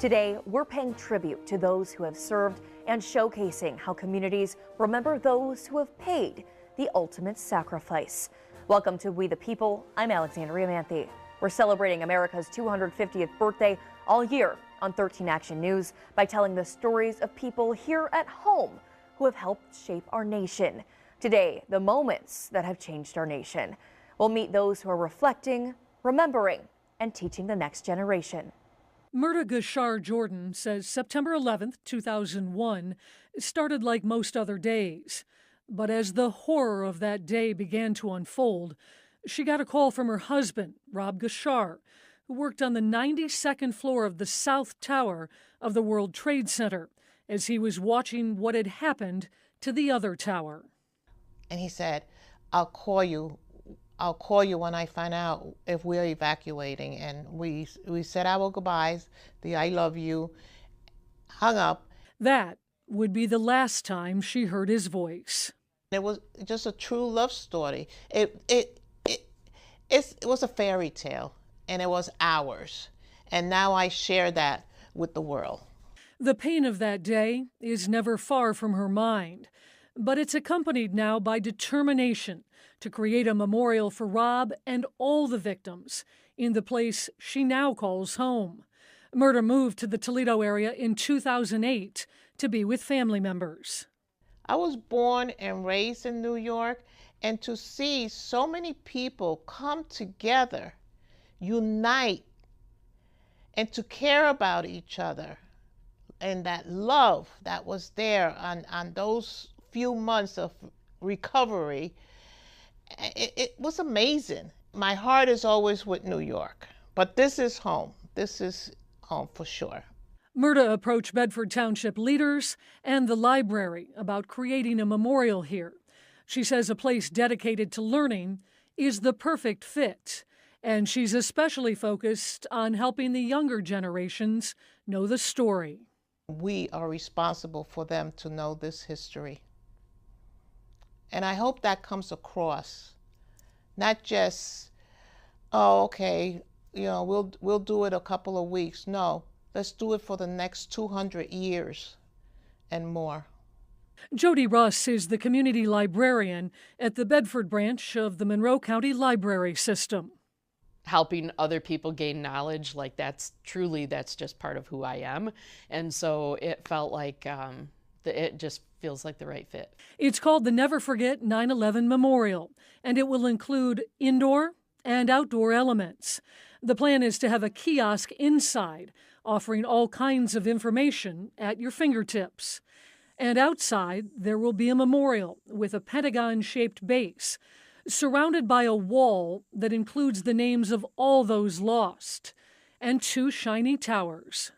Today, we're paying tribute to those who have served and showcasing how communities remember those who have paid the ultimate sacrifice. Welcome to We the People. I'm Alexandria Manthe. We're celebrating America's 250th birthday all year on 13 Action News by telling the stories of people here at home who have helped shape our nation. Today, the moments that have changed our nation. We'll meet those who are reflecting, remembering, and teaching the next generation. Myrta Gashar Jordan says September 11th, 2001 started like most other days. But as the horror of that day began to unfold, she got a call from her husband, Rob Gashar, who worked on the 92nd floor of the South Tower of the World Trade Center, as he was watching what had happened to the other tower. And he said, I'll call you when I find out if we're evacuating. And we said our goodbyes, the I love you, hung up. That would be the last time she heard his voice. It was just a true love story. It was a fairy tale, and it was ours. And now I share that with the world. The pain of that day is never far from her mind, but it's accompanied now by determination to create a memorial for Rob and all the victims in the place she now calls home. Myrta moved to the Toledo area in 2008 to be with family members. I was born and raised in New York, and to see so many people come together, unite, and to care about each other, and that love that was there on those few months of recovery, it was amazing. My heart is always with New York, but this is home. This is home for sure. Myrta approached Bedford Township leaders and the library about creating a memorial here. She says a place dedicated to learning is the perfect fit, and she's especially focused on helping the younger generations know the story. We are responsible for them to know this history. And I hope that comes across. Not just, oh, okay, we'll do it a couple of weeks. No, let's do it for the next 200 years and more. Jody Russ is the community librarian at the Bedford branch of the Monroe County Library System. Helping other people gain knowledge, that's just part of who I am. And so it felt like it just feels like the right fit. It's called the Never Forget 9/11 Memorial, and it will include indoor and outdoor elements. The plan is to have a kiosk inside, offering all kinds of information at your fingertips. And outside, there will be a memorial with a pentagon-shaped base, surrounded by a wall that includes the names of all those lost, and 2 shiny towers.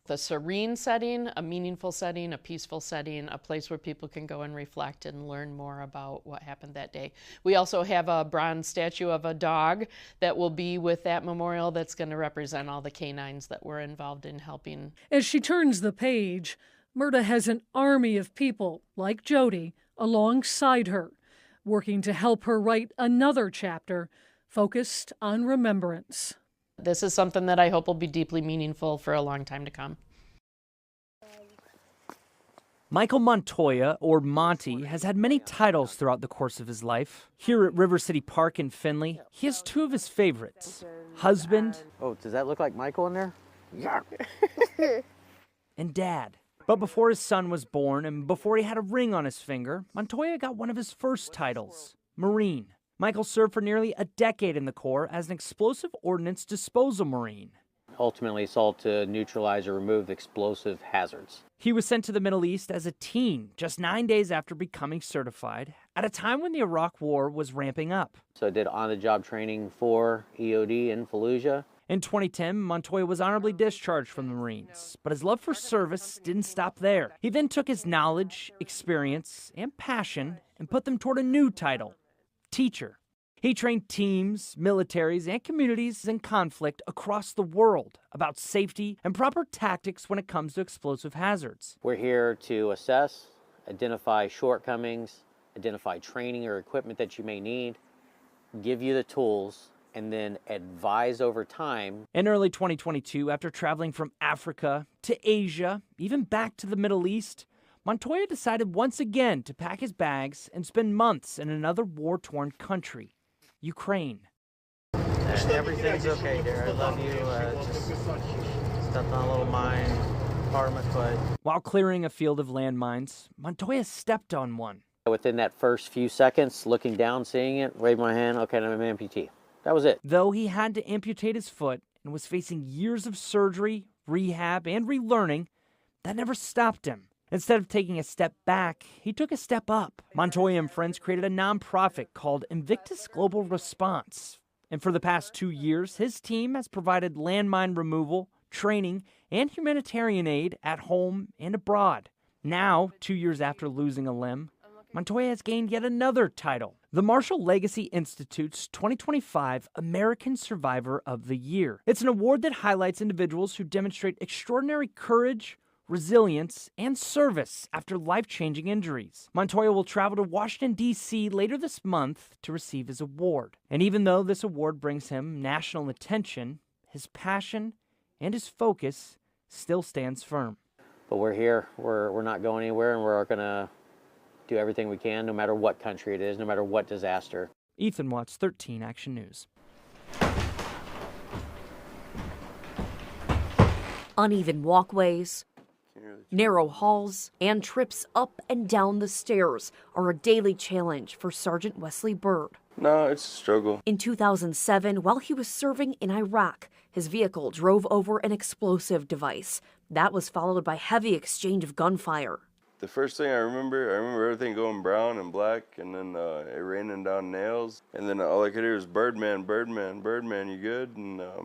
The serene setting, a meaningful setting, a peaceful setting, a place where people can go and reflect and learn more about what happened that day. We also have a bronze statue of a dog that will be with that memorial that's going to represent all the canines that were involved in helping. As she turns the page, Myrta has an army of people, like Jody, alongside her, working to help her write another chapter focused on remembrance. This is something that I hope will be deeply meaningful for a long time to come. Michael Montoya, or Monty, has had many titles throughout the course of his life. Here at River City Park in Findlay, he has 2 of his favorites, husband. Oh, does that look like Michael in there? Yeah. And dad. But before his son was born and before he had a ring on his finger, Montoya got one of his first titles, Marine. Michael served for nearly a decade in the Corps as an explosive ordnance disposal Marine. Ultimately sought to neutralize or remove explosive hazards. He was sent to the Middle East as a teen just 9 days after becoming certified, at a time when the Iraq War was ramping up. So I did on-the-job training for EOD in Fallujah. In 2010, Montoya was honorably discharged from the Marines, but his love for service didn't stop there. He then took his knowledge, experience, and passion and put them toward a new title, teacher. He trained teams, militaries, and communities in conflict across the world about safety and proper tactics when it comes to explosive hazards. We're here to assess, identify shortcomings, identify training or equipment that you may need, give you the tools and then advise over time. In early 2022, after traveling from Africa to Asia, even back to the Middle East, Montoya decided once again to pack his bags and spend months in another war-torn country, Ukraine. Everything's okay, dear. I love you. Just stepped on a little mine, part of my foot. While clearing a field of landmines, Montoya stepped on one. Within that first few seconds, looking down, seeing it, wave my hand, okay, I'm an amputee. That was it. Though he had to amputate his foot and was facing years of surgery, rehab, and relearning, that never stopped him. Instead of taking a step back, he took a step up. Montoya and friends created a nonprofit called Invictus Global Response. And for the past 2 years, his team has provided landmine removal, training, and humanitarian aid at home and abroad. Now, 2 years after losing a limb, Montoya has gained yet another title, the Marshall Legacy Institute's 2025 American Survivor of the Year. It's an award that highlights individuals who demonstrate extraordinary courage, resilience, and service after life-changing injuries. Montoya will travel to Washington, D.C. later this month to receive his award. And even though this award brings him national attention, his passion and his focus still stands firm. But we're here, we're not going anywhere, and we're going to do everything we can, no matter what country it is, no matter what disaster. Ethan Watts, 13 Action News. Uneven walkways, narrow halls, and trips up and down the stairs are a daily challenge for Sergeant Wesley Bird. No, it's a struggle. In 2007, while he was serving in Iraq, his vehicle drove over an explosive device. That was followed by heavy exchange of gunfire. The first thing I remember everything going brown and black, and then it raining down nails. And then all I could hear was, Birdman, Birdman, Birdman, you good? And that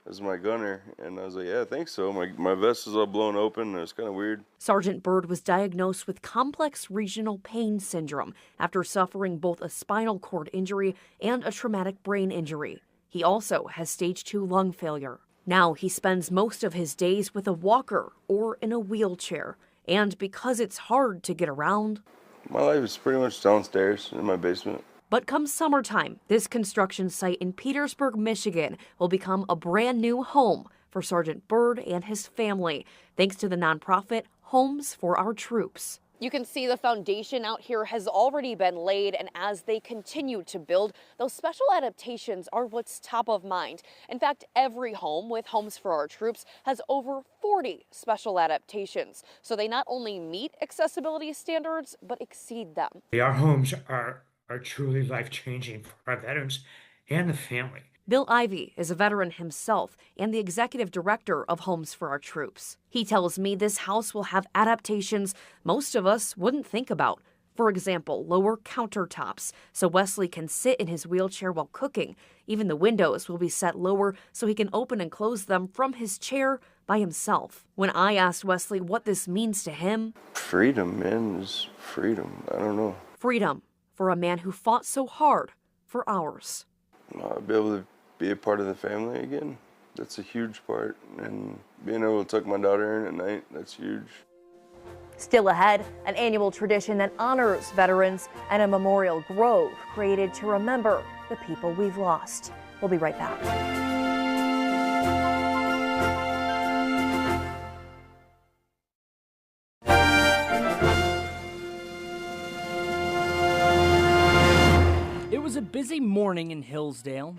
was my gunner. And I was like, yeah, I think so. My vest was all blown open, and it was kind of weird. Sergeant Bird was diagnosed with complex regional pain syndrome after suffering both a spinal cord injury and a traumatic brain injury. He also has stage 2 lung failure. Now he spends most of his days with a walker or in a wheelchair. And because it's hard to get around, my life is pretty much downstairs in my basement. But come summertime, this construction site in Petersburg, Michigan will become a brand new home for Sergeant Bird and his family, thanks to the nonprofit Homes for Our Troops. You can see the foundation out here has already been laid, and as they continue to build, those special adaptations are what's top of mind. In fact, every home with Homes for Our Troops has over 40 special adaptations, so they not only meet accessibility standards, but exceed them. Our homes are truly life-changing for our veterans and the family. Bill Ivey is a veteran himself and the executive director of Homes for Our Troops. He tells me this house will have adaptations most of us wouldn't think about. For example, lower countertops so Wesley can sit in his wheelchair while cooking. Even the windows will be set lower so he can open and close them from his chair by himself. When I asked Wesley what this means to him, freedom, man, is freedom. I don't know. Freedom for a man who fought so hard for ours. I'll be able to be a part of the family again. That's a huge part. And being able to tuck my daughter in at night, that's huge. Still ahead, an annual tradition that honors veterans and a memorial grove created to remember the people we've lost. We'll be right back. It was a busy morning in Hillsdale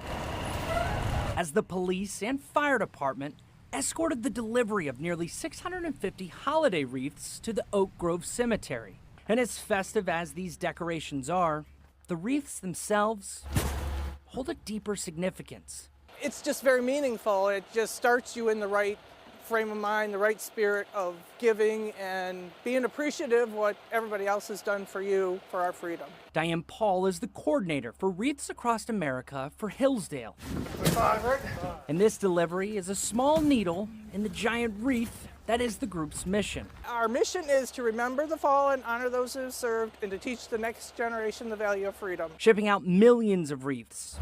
as the police and fire department escorted the delivery of nearly 650 holiday wreaths to the Oak Grove Cemetery. And as festive as these decorations are, the wreaths themselves hold a deeper significance. It's just very meaningful. It just starts you in the right frame of mind, the right spirit of giving and being appreciative of what everybody else has done for you for our freedom. Diane Paul is the coordinator for Wreaths Across America for Hillsdale. And this delivery is a small needle in the giant wreath that is the group's mission. Our mission is to remember the fallen, honor those who have served, and to teach the next generation the value of freedom. Shipping out millions of wreaths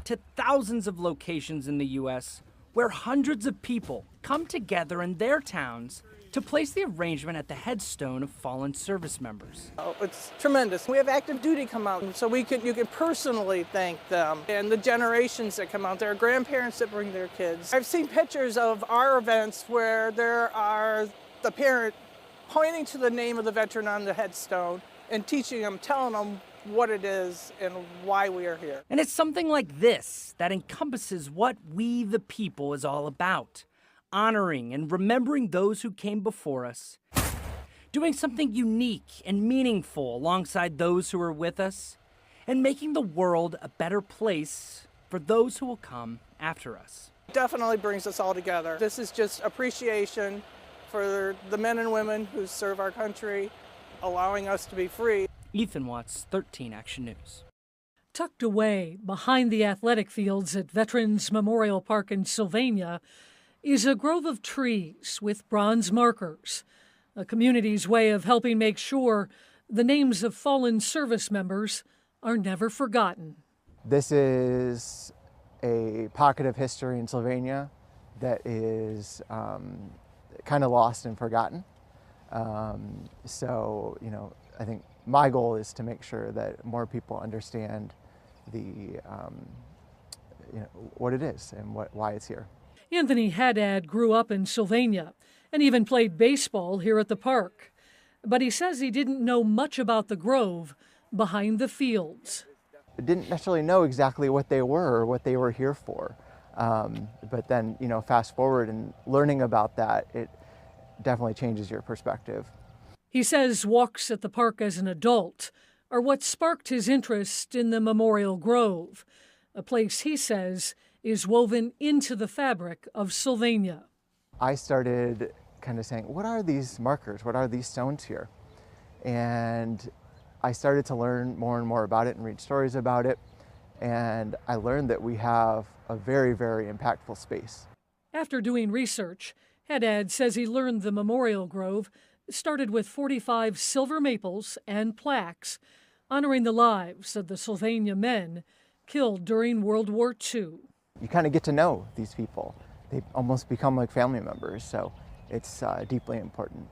to thousands of locations in the U.S., where hundreds of people come together in their towns to to place the arrangement at the headstone of fallen service members. Oh, it's tremendous. We have active duty come out, so you can personally thank them and the generations that come out. There are grandparents that bring their kids. I've seen pictures of our events where there are the parent pointing to the name of the veteran on the headstone and teaching them, telling them what it is and why we are here. And it's something like this that encompasses what We the People is all about. Honoring and remembering those who came before us. Doing something unique and meaningful alongside those who are with us. And making the world a better place for those who will come after us. Definitely brings us all together. This is just appreciation for the men and women who serve our country, allowing us to be free. Ethan Watts, 13 Action News. Tucked away behind the athletic fields at Veterans Memorial Park in Sylvania is a grove of trees with bronze markers, a community's way of helping make sure the names of fallen service members are never forgotten. This is a pocket of history in Sylvania that is kind of lost and forgotten. So, I think my goal is to make sure that more people understand the, what it is and why it's here. Anthony Haddad grew up in Sylvania and even played baseball here at the park. But he says he didn't know much about the grove behind the fields. I didn't necessarily know exactly what they were or what they were here for. But then, fast forward and learning about that, it definitely changes your perspective. He says walks at the park as an adult are what sparked his interest in the Memorial Grove, a place he says is woven into the fabric of Sylvania. I started kind of saying, what are these markers? What are these stones here? And I started to learn more and more about it and read stories about it. And I learned that we have a very, very impactful space. After doing research, Haddad says he learned the Memorial Grove started with 45 silver maples and plaques honoring the lives of the Sylvania men killed during World War II. You kind of get to know these people. They almost become like family members, so it's deeply important.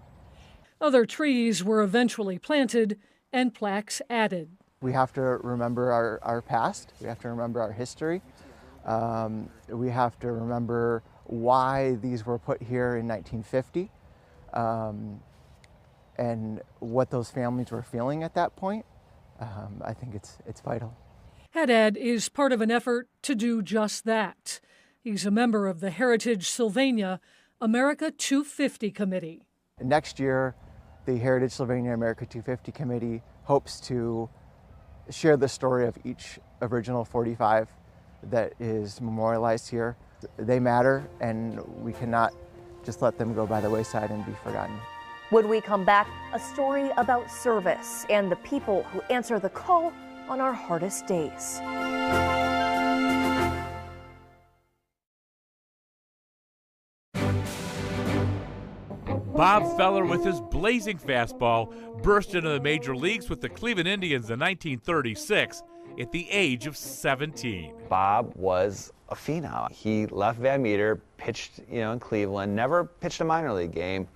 Other trees were eventually planted and plaques added. We have to remember our past. We have to remember our history. We have to remember why these were put here in 1950 and what those families were feeling at that point. I think it's vital. Haddad is part of an effort to do just that. He's a member of the Heritage Sylvania America 250 Committee. Next year, the Heritage Sylvania America 250 Committee hopes to share the story of each original 45 that is memorialized here. They matter, and we cannot just let them go by the wayside and be forgotten. When we come back, a story about service and the people who answer the call on our hardest days. Bob Feller, with his blazing fastball, burst into the major leagues with the Cleveland Indians in 1936 at the age of 17. Bob was a phenom. He left Van Meter, pitched in Cleveland, never pitched a minor league game,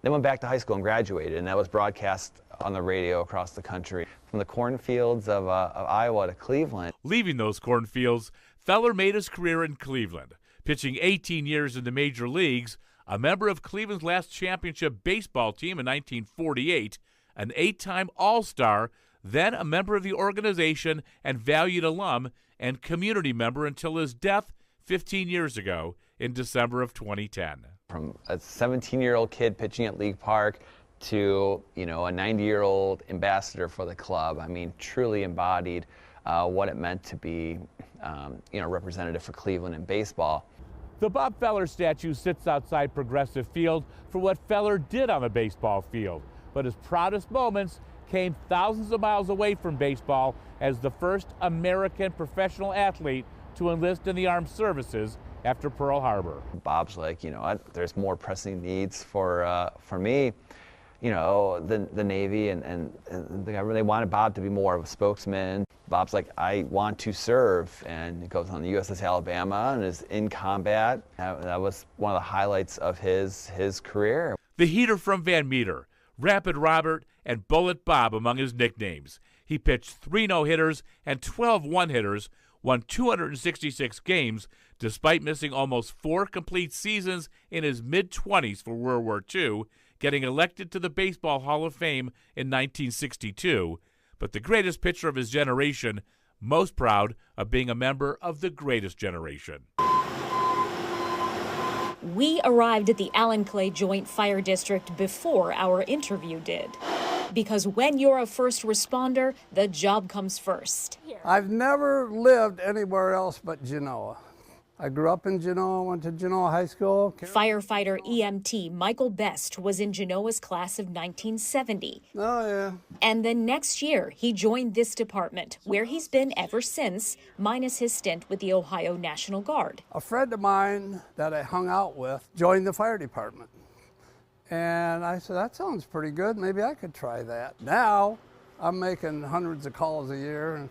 then went back to high school and graduated, and that was broadcast on the radio across the country. From the cornfields of Iowa to Cleveland. Leaving those cornfields, Feller made his career in Cleveland, pitching 18 years in the major leagues, a member of Cleveland's last championship baseball team in 1948, an 8-time All-Star, then a member of the organization and valued alum and community member until his death 15 years ago in December of 2010. From a 17-year-old kid pitching at League Park to, a 90-year-old ambassador for the club. I mean, truly embodied what it meant to be, representative for Cleveland in baseball. The Bob Feller statue sits outside Progressive Field for what Feller did on the baseball field, but his proudest moments came thousands of miles away from baseball as the first American professional athlete to enlist in the armed services after Pearl Harbor. Bob's like, there's more pressing needs for me. The Navy and the government, they wanted Bob to be more of a spokesman. Bob's like, I want to serve, and he goes on the USS Alabama and is in combat. That was one of the highlights of his career. The Heater from Van Meter, Rapid Robert, and Bullet Bob among his nicknames. He pitched 3 no-hitters and 12 one-hitters, won 266 games, despite missing almost 4 complete seasons in his mid-20s for World War II, getting elected to the Baseball Hall of Fame in 1962. But the greatest pitcher of his generation, most proud of being a member of the greatest generation. We arrived at the Allen Clay Joint Fire District before our interview did. Because when you're a first responder, the job comes first. I've never lived anywhere else but Genoa. I grew up in Genoa, went to Genoa High School. Firefighter EMT Michael Best was in Genoa's class of 1970. Oh, yeah. And then next year, he joined this department, where he's been ever since, minus his stint with the Ohio National Guard. A friend of mine that I hung out with joined the fire department. And I said, that sounds pretty good. Maybe I could try that. Now, I'm making hundreds of calls a year, and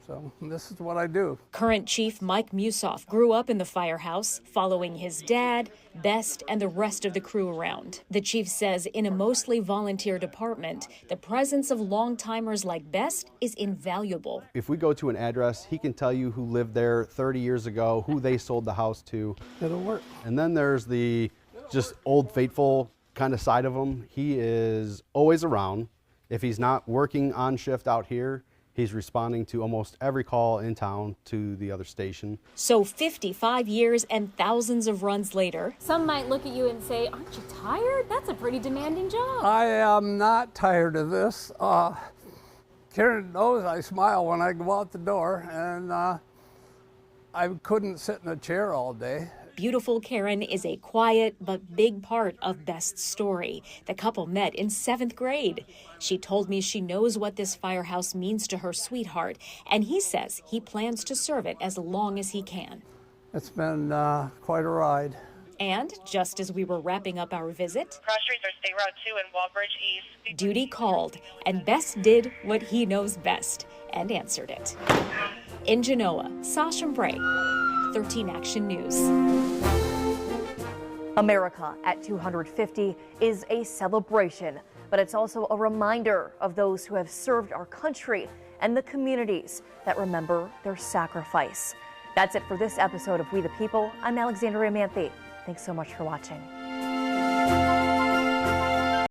so this is what I do. Current Chief Mike Musoff grew up in the firehouse, following his dad, Best, and the rest of the crew around. The chief says in a mostly volunteer department, the presence of long-timers like Best is invaluable. If we go to an address, he can tell you who lived there 30 years ago, who they sold the house to. It'll work. And then there's the just old faithful kind of side of him. He is always around. If he's not working on shift out here, he's responding to almost every call in town to the other station. So 55 years and thousands of runs later, some might look at you and say, aren't you tired? That's a pretty demanding job. I am not tired of this. Karen knows I smile when I go out the door, and I couldn't sit in a chair all day. Beautiful Karen is a quiet but big part of Best's story. The couple met in 7th grade. She told me she knows what this firehouse means to her sweetheart, and he says he plans to serve it as long as he can. It's been quite a ride. And just as we were wrapping up our visit, cross streets are State Route 2 and Walbridge East. Duty called, and Best did what he knows best and answered it. In Genoa, Sasha Bray, 13 Action News. America at 250 is a celebration, but it's also a reminder of those who have served our country and the communities that remember their sacrifice. That's it for this episode of We the People. I'm Alexandria Manthe. Thanks so much for watching.